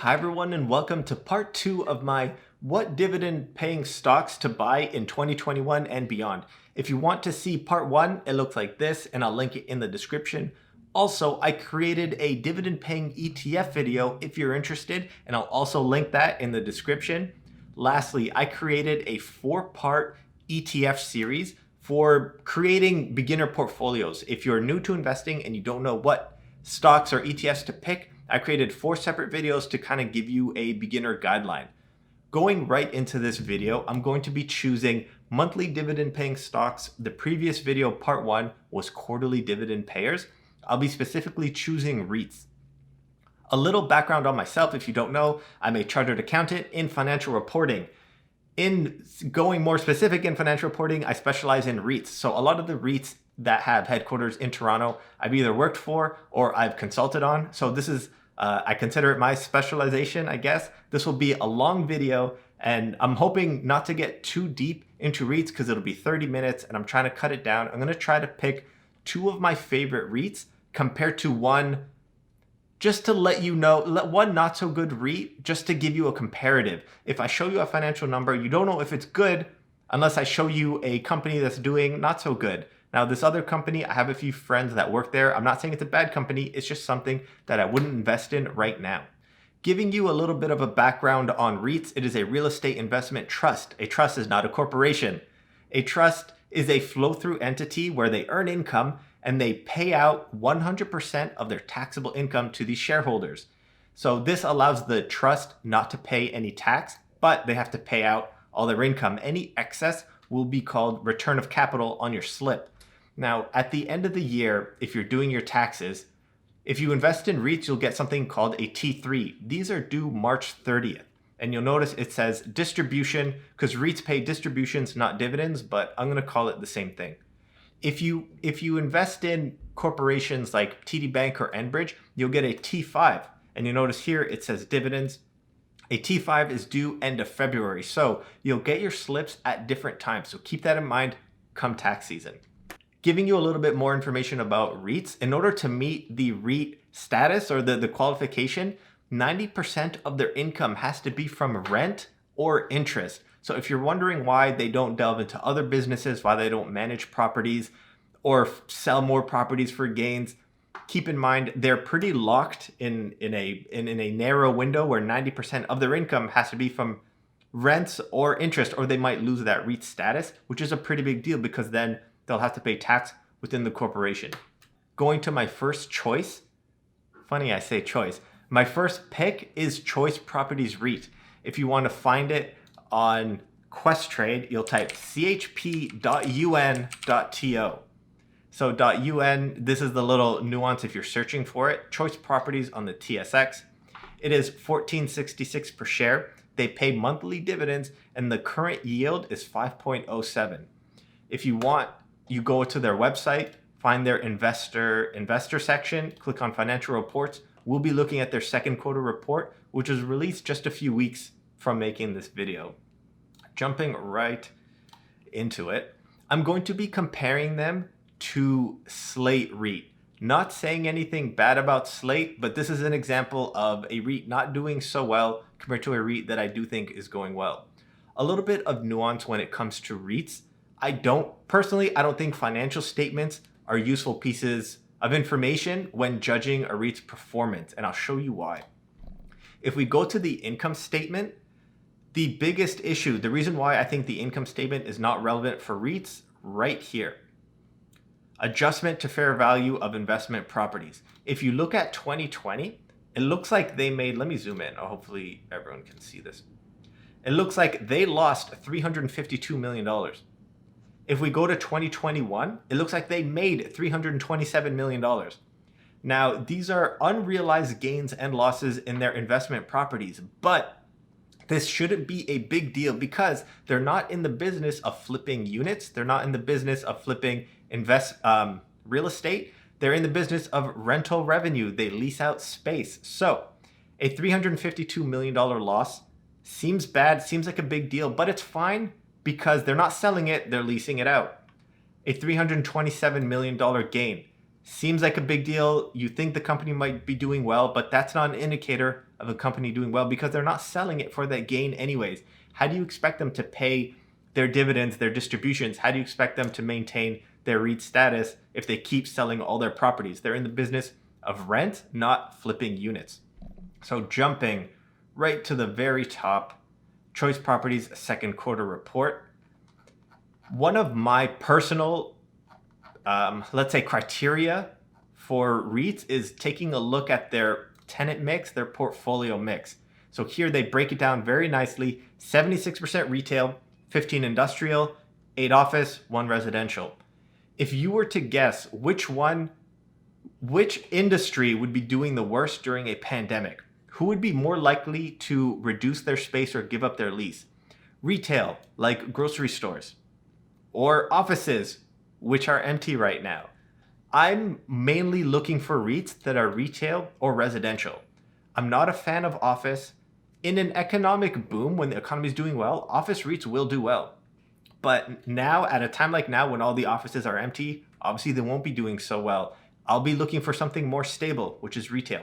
Hi everyone and welcome to part 2 of my what dividend paying stocks to buy in 2021 and beyond. If you want to see part 1, it looks like this and I'll link it in the description. Also, I created a dividend paying ETF video if you're interested and I'll also link that in the description. Lastly, I created a 4-part ETF series for creating beginner portfolios. If you're new to investing and you don't know what stocks or ETFs to pick, I created 4 separate videos to kind of give you a beginner guideline. Going right into this video, I'm going to be choosing monthly dividend paying stocks. The previous video, part 1, was quarterly dividend payers. I'll be specifically choosing REITs. A little background on myself, if you don't know, I'm a chartered accountant in financial reporting. In going more specific in financial reporting, I specialize in REITs. So a lot of the REITs that have headquarters in Toronto, I've either worked for or I've consulted on. So this is, I consider it my specialization, I guess. This will be a long video and I'm hoping not to get too deep into REITs because it'll be 30 minutes and I'm trying to cut it down. I'm going to try to pick 2 of my favorite REITs compared to one, just to let you know, one not so good REIT, just to give you a comparative. If I show you a financial number, you don't know if it's good unless I show you a company that's doing not so good. Now, this other company, I have a few friends that work there. I'm not saying it's a bad company. It's just something that I wouldn't invest in right now. Giving you a little bit of a background on REITs, it is a real estate investment trust. A trust is not a corporation. A trust is a flow-through entity where they earn income and they pay out 100% of their taxable income to these shareholders. So this allows the trust not to pay any tax, but they have to pay out all their income. Any excess will be called return of capital on your slip. Now, at the end of the year, if you're doing your taxes, if you invest in REITs, you'll get something called a T3. These are due March 30th. And you'll notice it says distribution, because REITs pay distributions, not dividends, but I'm going to call it the same thing. If you invest in corporations like TD Bank or Enbridge, you'll get a T5. And you notice here it says dividends. A T5 is due end of February. So you'll get your slips at different times. So keep that in mind come tax season. Giving you a little bit more information about REITs, in order to meet the REIT status or the qualification, 90% of their income has to be from rent or interest. So if you're wondering why they don't delve into other businesses, why they don't manage properties or sell more properties for gains, keep in mind they're pretty locked in a narrow window where 90% of their income has to be from rents or interest, or they might lose that REIT status, which is a pretty big deal because then they'll have to pay tax within the corporation. Going to my first choice, funny I say choice, my first pick is Choice Properties REIT. If you want to find it on Questrade, you'll type chp.un.to. So .un, this is the little nuance if you're searching for it. Choice Properties on the TSX. It is $14.66 per share. They pay monthly dividends and the current yield is 5.07. If you want, you go to their website, find their investor section, click on financial reports. We'll be looking at their second quarter report, which was released just a few weeks from making this video. Jumping right into it, I'm going to be comparing them to Slate REIT. Not saying anything bad about Slate, but this is an example of a REIT not doing so well compared to a REIT that I do think is going well. A little bit of nuance when it comes to REITs. I don't think financial statements are useful pieces of information when judging a REIT's performance, and I'll show you why. If we go to the income statement, the biggest issue, the reason why I think the income statement is not relevant for REITs, right here. Adjustment to fair value of investment properties. If you look at 2020, it looks like they made, let me zoom in, hopefully everyone can see this. It looks like they lost $352 million. If we go to 2021, it looks like they made $327 million. Now, these are unrealized gains and losses in their investment properties, but this shouldn't be a big deal because they're not in the business of flipping units. They're not in the business of flipping real estate. They're in the business of rental revenue. They lease out space. So a $352 million loss seems bad, seems like a big deal, but it's fine because they're not selling it, they're leasing it out. A $327 million gain Seems like a big deal. You think the company might be doing well, but that's not an indicator of a company doing well because they're not selling it for that gain anyways. How do you expect them to pay their dividends, their distributions? How do you expect them to maintain their REIT status if they keep selling all their properties? They're in the business of rent, not flipping units. So jumping right to the very top, Choice Properties second quarter report. One of my personal let's say criteria for REITs is taking a look at their tenant mix, their portfolio mix. So here they break it down very nicely. 76% retail, 15 industrial, 8 office, 1 residential. If you were to guess which industry would be doing the worst during a pandemic, who would be more likely to reduce their space or give up their lease? Retail, like grocery stores, or offices, which are empty right now. I'm mainly looking for REITs that are retail or residential. I'm not a fan of office. In an economic boom, when the economy is doing well, office REITs will do well. But now, at a time like now, when all the offices are empty, obviously they won't be doing so well. I'll be looking for something more stable, which is retail.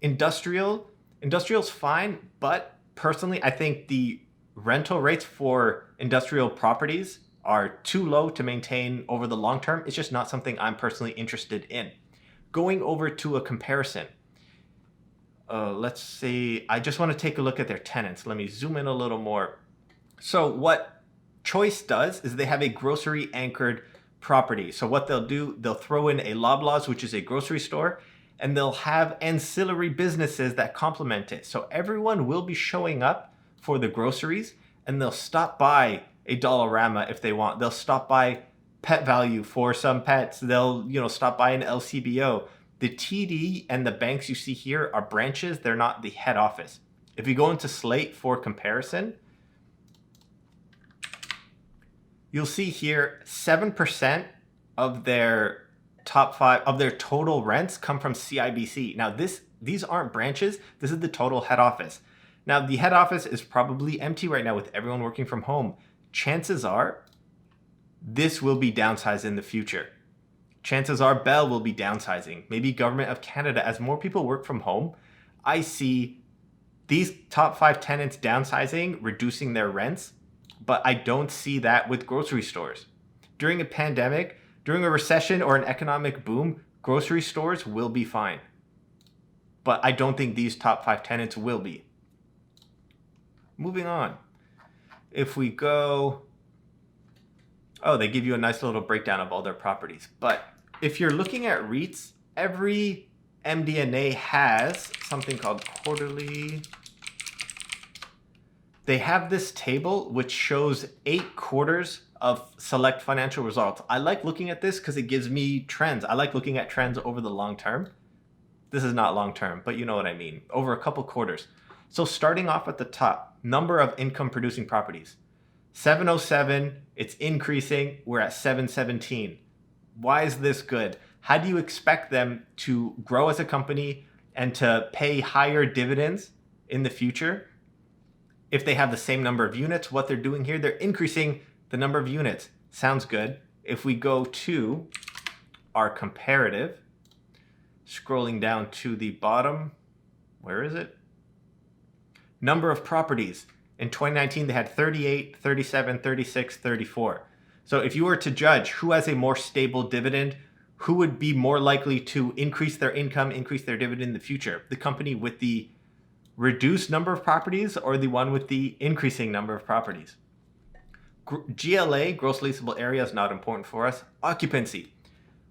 Industrial's fine, but personally, I think the rental rates for industrial properties are too low to maintain over the long term. It's just not something I'm personally interested in. Going over to a comparison. Let's see. I just want to take a look at their tenants. Let me zoom in a little more. So what Choice does is they have a grocery anchored property. So what they'll do, they'll throw in a Loblaws, which is a grocery store, and they'll have ancillary businesses that complement it. So everyone will be showing up for the groceries, and they'll stop by a Dollarama if they want. They'll stop by Pet Value for some pets. They'll, stop by an LCBO. The TD and the banks you see here are branches. They're not the head office. If you go into Slate for comparison, you'll see here 7% of their top 5 of their total rents come from CIBC. Now these aren't branches. This is the total head office. Now the head office is probably empty right now with everyone working from home. Chances are this will be downsized in the future. Chances are Bell will be downsizing. Maybe Government of Canada. As more people work from home, I see these top 5 tenants downsizing, reducing their rents, but I don't see that with grocery stores. During a pandemic, during a recession or an economic boom, grocery stores will be fine. But I don't think these top 5 tenants will be. Moving on. If we go, they give you a nice little breakdown of all their properties. But if you're looking at REITs, every MD&A has something called quarterly. They have this table which shows 8 quarters of select financial results. I like looking at this because it gives me trends. I like looking at trends over the long term. This is not long term, but you know what I mean. Over a couple quarters. So starting off at the top, number of income producing properties. 707, it's increasing. We're at 717. Why is this good? How do you expect them to grow as a company and to pay higher dividends in the future? If they have the same number of units, what they're doing here, they're increasing the number of units. Sounds good. If we go to our comparative, scrolling down to the bottom, where is it? Number of properties. In 2019, they had 38, 37, 36, 34. So if you were to judge who has a more stable dividend, who would be more likely to increase their income, increase their dividend in the future? The company with the reduced number of properties or the one with the increasing number of properties? GLA, gross leasable area, is not important for us. Occupancy.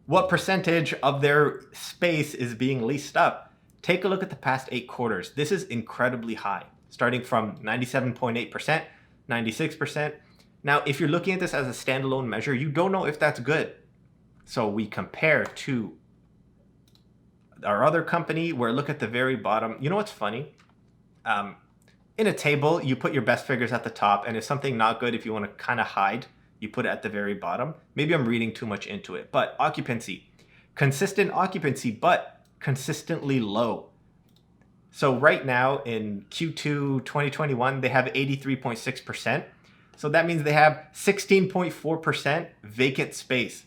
What percentage of their space is being leased up? Take a look at the past 8 quarters. This is incredibly high, starting from 97.8%, 96%. Now, if you're looking at this as a standalone measure, you don't know if that's good. So we compare to our other company, where look at the very bottom. You know what's funny? In a table, you put your best figures at the top, and if something not good, if you want to kind of hide, you put it at the very bottom. Maybe I'm reading too much into it, but occupancy. Consistent occupancy, but consistently low. So right now in Q2 2021, they have 83.6%. So that means they have 16.4% vacant space.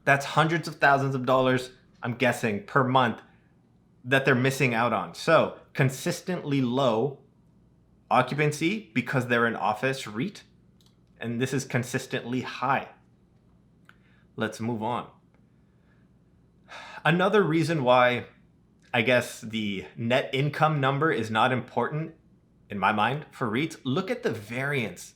That's hundreds of thousands of dollars, I'm guessing, per month that they're missing out on. So consistently low occupancy because they're an office REIT, and this is consistently high. Let's move on. Another reason why I guess the net income number is not important in my mind for REITs, look at the variance.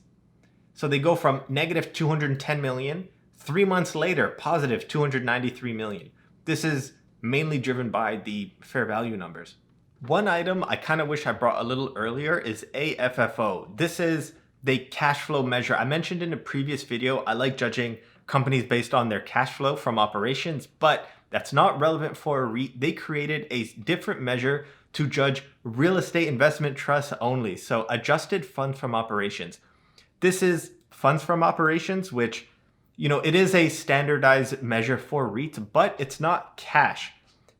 So they go from negative 210 million, 3 months later, positive 293 million. This is mainly driven by the fair value numbers. One item I kind of wish I brought a little earlier is AFFO. This is the cash flow measure. I mentioned in a previous video, I like judging companies based on their cash flow from operations, but that's not relevant for a REIT. They created a different measure to judge real estate investment trusts only. So adjusted funds from operations. This is funds from operations, which, it is a standardized measure for REITs, but it's not cash.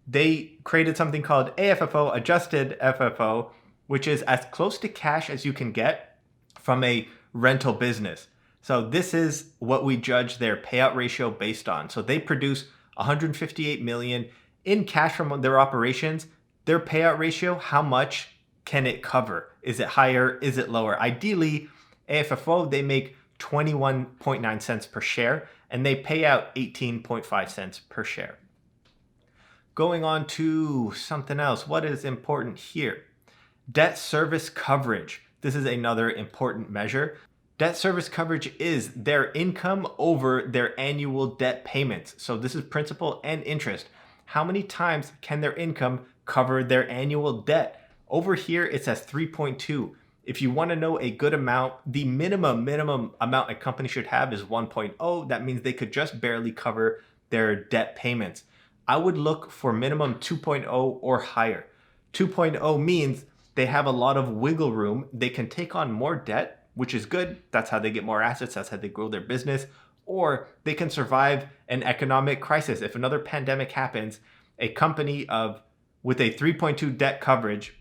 They created something called AFFO, adjusted FFO, which is as close to cash as you can get from a rental business. So this is what we judge their payout ratio based on. So they produce 158 million in cash from their operations. Their payout ratio, how much can it cover? Is it higher? Is it lower? Ideally, AFFO, they make 21.9 cents per share and they pay out 18.5 cents per share. Going on to something else. What is important here? Debt service coverage. This is another important measure. Debt service coverage is their income over their annual debt payments. So this is principal and interest. How many times can their income cover their annual debt? Over here, it says 3.2. If you want to know a good amount, the minimum amount a company should have is 1.0. That means they could just barely cover their debt payments. I would look for minimum 2.0 or higher. 2.0 means they have a lot of wiggle room. They can take on more debt, which is good. That's how they get more assets. That's how they grow their business. Or they can survive an economic crisis. If another pandemic happens, a company with a 3.2 debt coverage,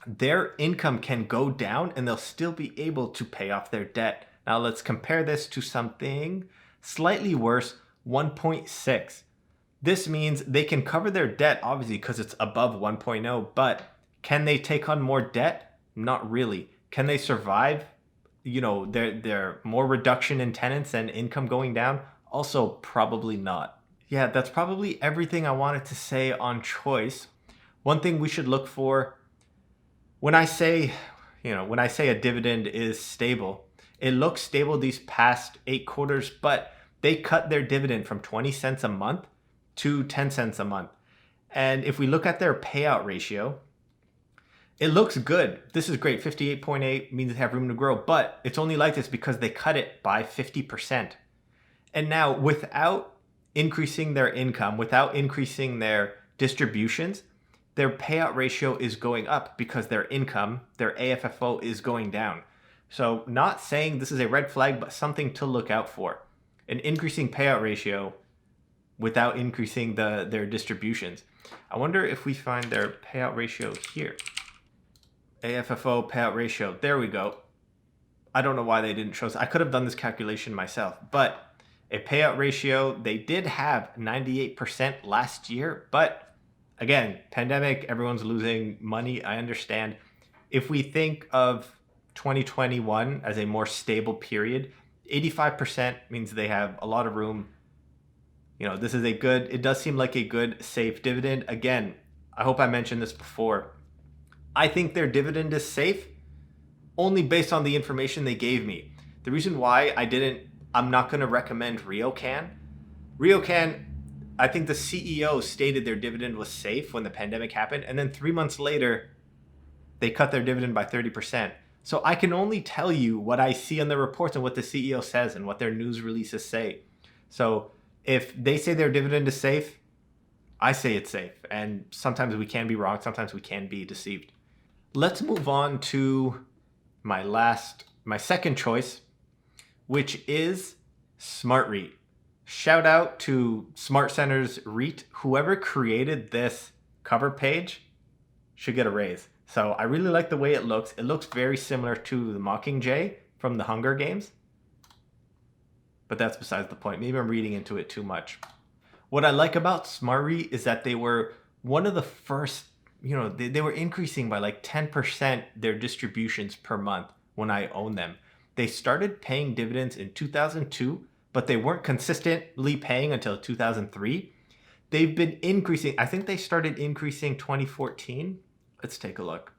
their income can go down and they'll still be able to pay off their debt. Now let's compare this to something slightly worse, 1.6. This means they can cover their debt, obviously, because it's above 1.0, but can they take on more debt? Not really. Can they survive, their more reduction in tenants and income going down? Also, probably not. Yeah, that's probably everything I wanted to say on choice. One thing we should look for, when I say a dividend is stable, it looks stable these past 8 quarters, but they cut their dividend from 20 cents a month to 10 cents a month. And if we look at their payout ratio, it looks good. This is great. 58.8 means they have room to grow, but it's only like this because they cut it by 50%. And now without increasing their income, without increasing their distributions, their payout ratio is going up because their income, their AFFO, is going down. So not saying this is a red flag, but something to look out for. An increasing payout ratio without increasing their distributions. I wonder if we find their payout ratio here. AFFO payout ratio. There we go. I don't know why they didn't show us. I could have done this calculation myself, but a payout ratio, they did have 98% last year, but again, pandemic, everyone's losing money. I understand. If we think of 2021 as a more stable period, 85% means they have a lot of room. This is it does seem like a good, safe dividend. Again, I hope I mentioned this before. I think their dividend is safe only based on the information they gave me. The reason why I'm not going to recommend RioCan. RioCan, I think the CEO stated their dividend was safe when the pandemic happened, and then 3 months later, they cut their dividend by 30%. So I can only tell you what I see on the reports and what the CEO says and what their news releases say. So if they say their dividend is safe, I say it's safe. And sometimes we can be wrong. Sometimes we can be deceived. Let's move on to my second choice, which is Smart REIT. Shout out to Smart Center's REIT. Whoever created this cover page should get a raise. So I really like the way it looks. It looks very similar to the Mockingjay from the Hunger Games. But that's besides the point. Maybe I'm reading into it too much. What I like about Smart REIT is that they were one of the first, they were increasing by like 10% their distributions per month when I owned them. They started paying dividends in 2002, but they weren't consistently paying until 2003. They've been increasing. I think they started increasing 2014. Let's take a look.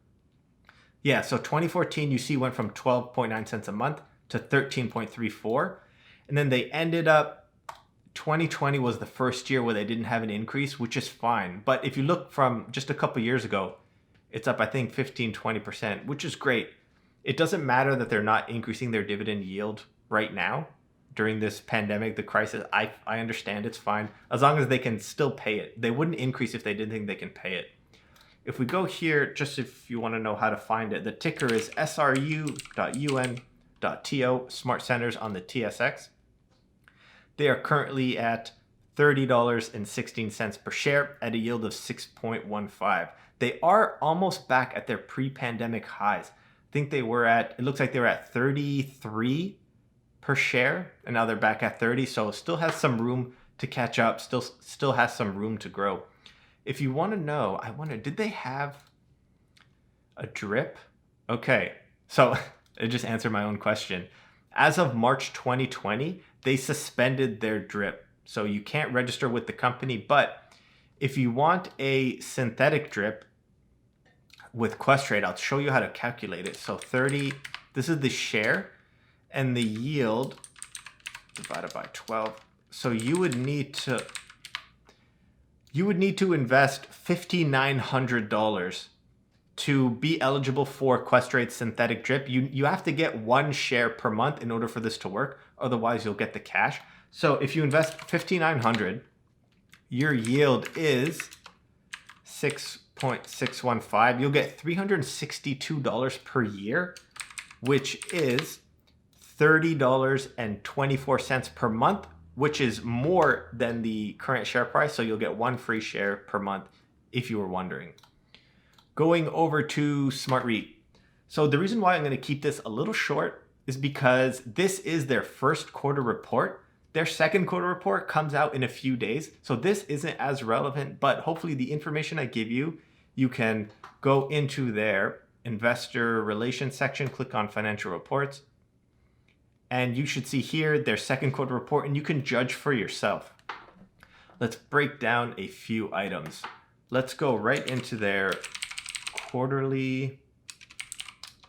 Yeah, so 2014, you see, went from 12.9 cents a month to 13.34. And then they ended up, 2020 was the first year where they didn't have an increase, which is fine. But if you look from just a couple years ago, it's up, I think, 15-20%, which is great. It doesn't matter that they're not increasing their dividend yield right now during this pandemic, the crisis. I understand, it's fine as long as they can still pay it. They wouldn't increase if they didn't think they can pay it. If we go here, just if you want to know how to find it, the ticker is sru.un.to, Smart Centers on the TSX. They are currently at $30.16 per share at a yield of 6.15. They are almost back at their pre-pandemic highs. I think they were at, it looks like they were at 33 per share, and now they're back at 30, so still has some room to catch up, still has some room to grow. If you want to know, I wonder, did they have a drip? Okay, so I just answered my own question. As of March 2020, they suspended their drip, so you can't register with the company. But if you want a synthetic drip with Questrade, I'll show you how to calculate it. So 30, this is the share, and the yield divided by 12. So you would need to invest $5,900 to be eligible for Questrade synthetic drip. You have to get one share per month in order for this to work. Otherwise, you'll get the cash. So if you invest $5,900, your yield is 6.615. You'll get $362 per year, which is $30.24 per month, which is more than the current share price. So you'll get one free share per month if you were wondering. Going over to Smart REIT. So the reason why I'm going to keep this a little short is because this is their first quarter report. Their second quarter report comes out in a few days. So this isn't as relevant, but hopefully the information I give you, you can go into their investor relations section, click on financial reports, and you should see here their second quarter report, and you can judge for yourself. Let's break down a few items. Let's go right into their quarterly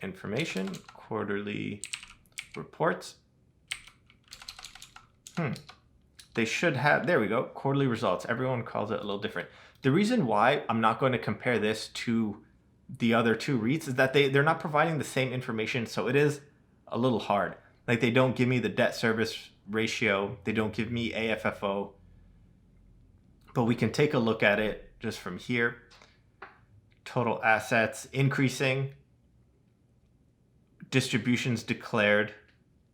information, quarterly reports. They should have, there we go, quarterly results. Everyone calls it a little different. The reason why I'm not going to compare this to the other two REITs is that they're not providing the same information, so it is a little hard. Like, they don't give me the debt service ratio, they don't give me AFFO, but we can take a look at it just from here. Total assets increasing, distributions declared.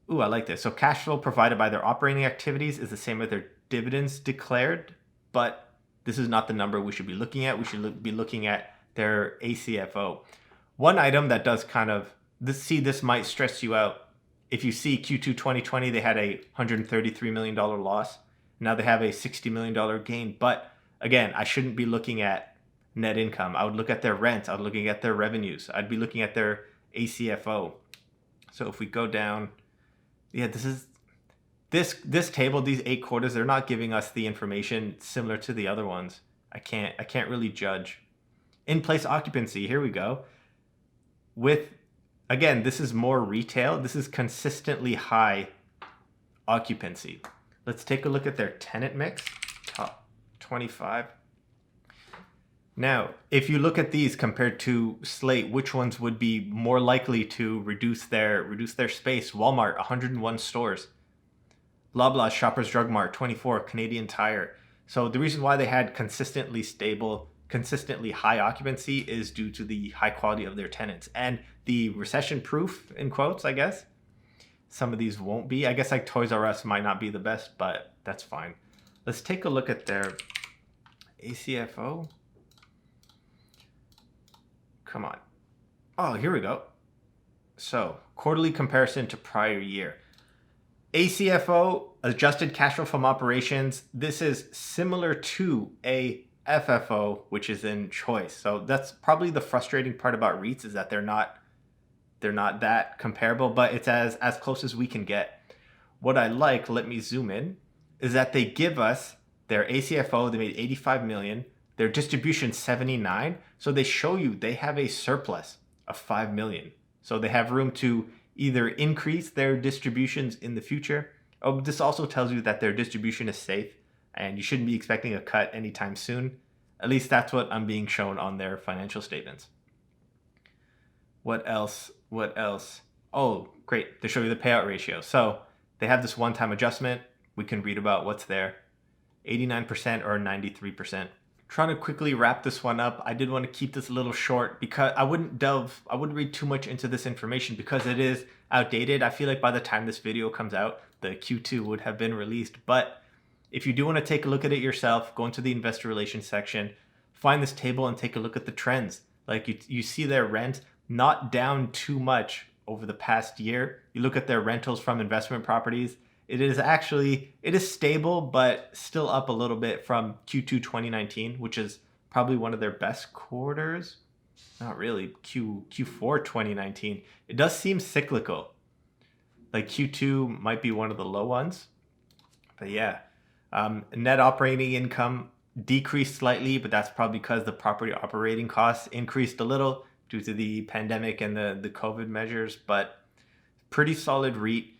Ooh, I like this. So cash flow provided by their operating activities is the same as their dividends declared, but this is not the number we should be looking at. We should be looking at their ACFO. One item that does kind of, this might stress you out. If you see Q2 2020, they had a $133 million loss. Now they have a $60 million gain. But again, I shouldn't be looking at net income. I would look at their rent. I would be looking at their revenues. I'd be looking at their ACFO. So if we go down, yeah, this table, these 8 quarters, they're not giving us the information similar to the other ones. I can't really judge. In place occupancy, here we go. Again, this is more retail. This is consistently high occupancy. Let's take a look at their tenant mix, top 25. Now, if you look at these compared to Slate, which ones would be more likely to reduce their space? Walmart, 101 stores. Loblaws, Shoppers Drug Mart, 24. Canadian Tire. So the reason why they had consistently stable, consistently high occupancy is due to the high quality of their tenants and the recession-proof, in quotes, I guess. Some of these won't be. I guess like Toys R Us might not be the best, but that's fine. Let's take a look at their ACFO. Come on. Oh, here we go. So, quarterly comparison to prior year. ACFO, adjusted cash flow from operations, this is similar to a FFO, which is in choice. So that's probably the frustrating part about REITs, is that they're not that comparable, but it's as close as we can get. What I like, let me zoom in, is that they give us their ACFO, they made 85 million, their distribution 79, so they show you they have a surplus of 5 million. So they have room to either increase their distributions in the future. Oh, this also tells you that their distribution is safe and you shouldn't be expecting a cut anytime soon. At least that's what I'm being shown on their financial statements. What else? Oh, great. They show you the payout ratio. So they have this one-time adjustment. We can read about what's there. 89% or 93%. Trying to quickly wrap this one up. I did want to keep this a little short because I wouldn't read too much into this information because it is outdated. I feel like by the time this video comes out, the Q2 would have been released. But if you do want to take a look at it yourself, go into the investor relations section, find this table and take a look at the trends. Like you see their rent not down too much over the past year. You look at their rentals from investment properties. It is stable, but still up a little bit from Q2 2019, which is probably one of their best quarters. Not really, Q4 2019. It does seem cyclical. Like Q2 might be one of the low ones. But yeah, net operating income decreased slightly, but that's probably because the property operating costs increased a little due to the pandemic and the COVID measures, but pretty solid REIT.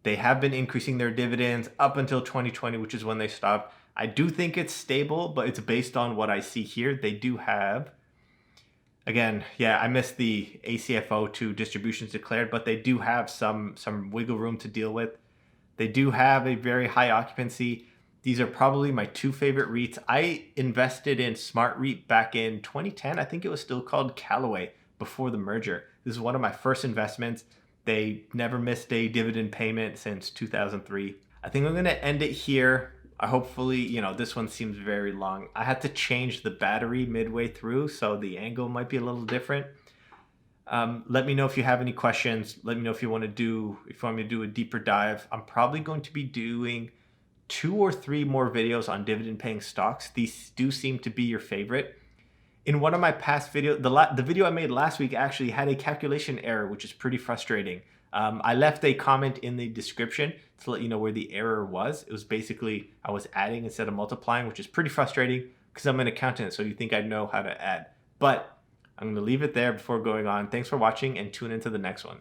They have been increasing their dividends up until 2020, which is when they stopped. I do think it's stable, but it's based on what I see here. They do have, again, yeah, I missed the ACFO to distributions declared, but they do have some wiggle room to deal with. They do have a very high occupancy. These are probably my two favorite REITs. I invested in Smart REIT back in 2010. I think it was still called Callaway before the merger. This is one of my first investments. They never missed a dividend payment since 2003. I think I'm going to end it here. Hopefully, this one seems very long. I had to change the battery midway through, so the angle might be a little different. Let me know if you have any questions. Let me know if you want me to do a deeper dive. I'm probably going to be doing 2 or 3 more videos on dividend paying stocks. These do seem to be your favorite. In one of my past videos, the video I made last week actually had a calculation error, which is pretty frustrating. I left a comment in the description to let you know where the error was. It was basically I was adding instead of multiplying, which is pretty frustrating because I'm an accountant, so you think I'd know how to add. But I'm going to leave it there before going on. Thanks for watching and tune into the next one.